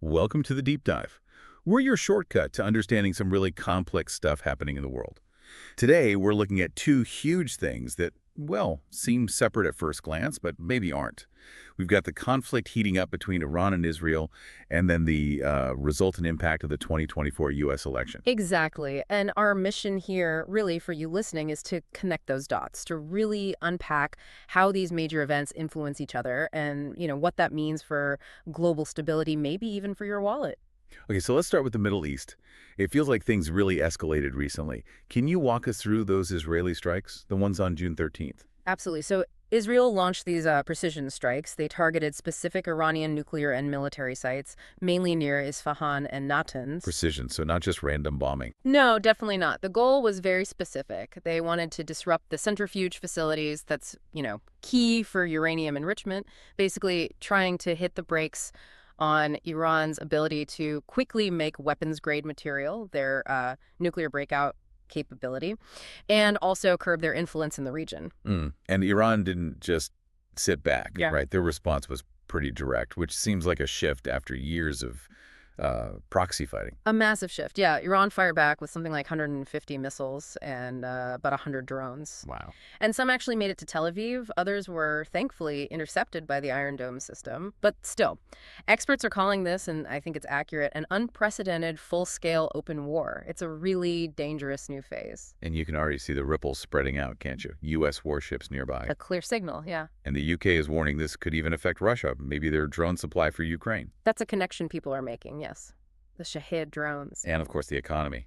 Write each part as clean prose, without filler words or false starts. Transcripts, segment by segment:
Welcome to the Deep Dive. We're your shortcut to understanding some really complex stuff happening in the world. Today, we're looking at two huge things that, well, seem separate at first glance, but maybe aren't. We've got the conflict heating up between Iran and Israel, and then the resultant impact of the 2024 U.S. election. Exactly. And our mission here, really, for you listening, is to connect those dots, to really unpack how these major events influence each other and, what that means for global stability, maybe even for your wallet. Okay, so let's start with the Middle East. It feels like things really escalated recently. Can you walk us through those Israeli strikes, the ones on June 13th? Absolutely. So Israel launched these precision strikes. They targeted specific Iranian nuclear and military sites, mainly near Isfahan and Natanz. Precision, so not just random bombing. No, definitely not. The goal was very specific. They wanted to disrupt the centrifuge facilities that's, key for uranium enrichment, basically trying to hit the brakes on Iran's ability to quickly make weapons-grade material, their nuclear breakout capability, and also curb their influence in the region. And Iran didn't just sit back, Yeah. right? Their response was pretty direct, which seems like a shift after years of proxy fighting. A massive shift. Yeah, Iran fired back with something like 150 missiles and about 100 drones. Wow. And some actually made it to Tel Aviv. Others were thankfully intercepted by the Iron Dome system. But still, experts are calling this, and I think it's accurate, an unprecedented full-scale open war. It's a really dangerous new phase. And you can already see the ripples spreading out, can't you? U.S. warships nearby. A clear signal, yeah. And the UK is warning this could even affect Russia, maybe their drone supply for Ukraine. That's a connection people are making, yes. The Shahid drones. And, of course, the economy.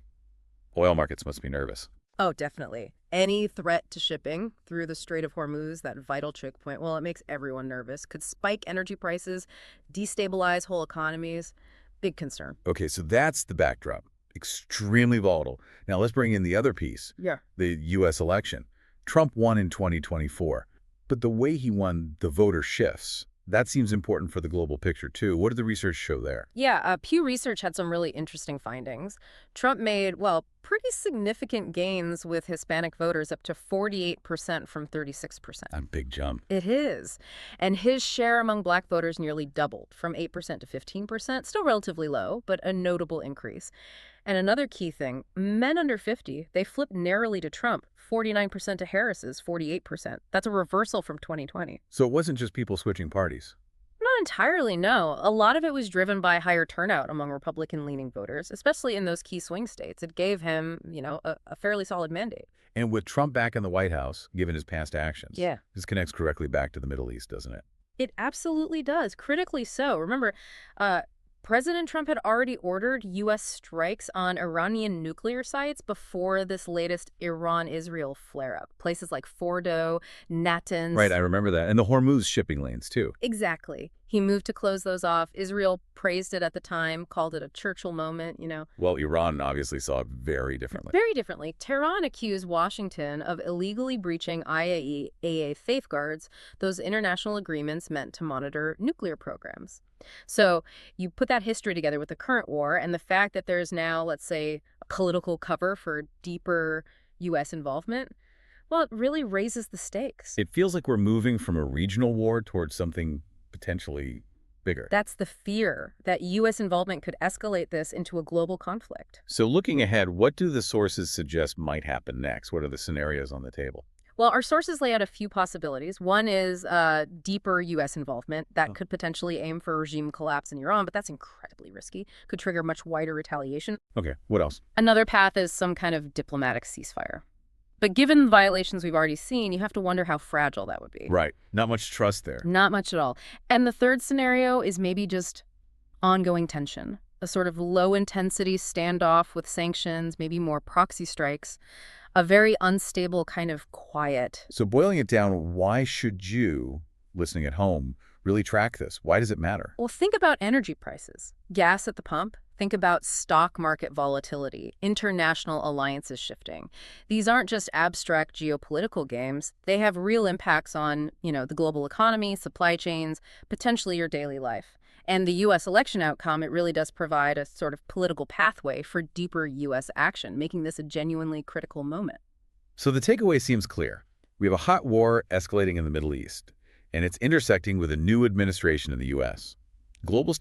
Oil markets must be nervous. Oh, definitely. Any threat to shipping through the Strait of Hormuz, that vital choke point, well, it makes everyone nervous. Could spike energy prices, destabilize whole economies. Big concern. Okay, so that's the backdrop. Extremely volatile. Now, let's bring in the other piece. Yeah. The U.S. election. Trump won in 2024, but the way he won, the voter shifts. That seems important for the global picture, too. What did the research show there? Yeah, Pew Research had some really interesting findings. Trump made, well, pretty significant gains with Hispanic voters, up to 48% from 36%. A big jump. It is. And his share among black voters nearly doubled, from 8% to 15%. Still relatively low, but a notable increase. And another key thing, men under 50, they flipped narrowly to Trump, 49% to Harris's 48%. That's a reversal from 2020. So it wasn't just people switching parties. Not entirely, no. A lot of it was driven by higher turnout among Republican-leaning voters, especially in those key swing states. It gave him, a fairly solid mandate. And with Trump back in the White House, given his past actions, Yeah. this connects directly back to the Middle East, doesn't it? It absolutely does, critically so. Remember, President Trump had already ordered U.S. strikes on Iranian nuclear sites before this latest Iran-Israel flare-up. Places like Fordo, Natanz. Right, I remember that. And the Hormuz shipping lanes, too. Exactly. He moved to close those off. Israel praised it at the time, called it a Churchill moment, Well, Iran obviously saw it very differently. Very differently. Tehran accused Washington of illegally breaching IAEA safeguards, those international agreements meant to monitor nuclear programs. So you put that history together with the current war and the fact that there's now, let's say, a political cover for deeper U.S. involvement, well, it really raises the stakes. It feels like we're moving from a regional war towards something potentially bigger. That's the fear, that U.S. involvement could escalate this into a global conflict. So looking ahead, what do the sources suggest might happen next? What are the scenarios on the table? Well, our sources lay out a few possibilities. One is deeper U.S. involvement that could potentially aim for regime collapse in Iran, but that's incredibly risky, could trigger much wider retaliation. Okay, what else? Another path is some kind of diplomatic ceasefire. But given the violations we've already seen, you have to wonder how fragile that would be. Right, not much trust there. Not much at all. And the third scenario is maybe just ongoing tension, a sort of low-intensity standoff with sanctions, maybe more proxy strikes, a very unstable kind of quiet. So boiling it down, why should you, listening at home, really track this? Why does it matter? Well, think about energy prices, gas at the pump. Think about stock market volatility, international alliances shifting. These aren't just abstract geopolitical games. They have real impacts on, the global economy, supply chains, potentially your daily life. And the U.S. election outcome, it really does provide a sort of political pathway for deeper U.S. action, making this a genuinely critical moment. So the takeaway seems clear. We have a hot war escalating in the Middle East, and it's intersecting with a new administration in the U.S. Global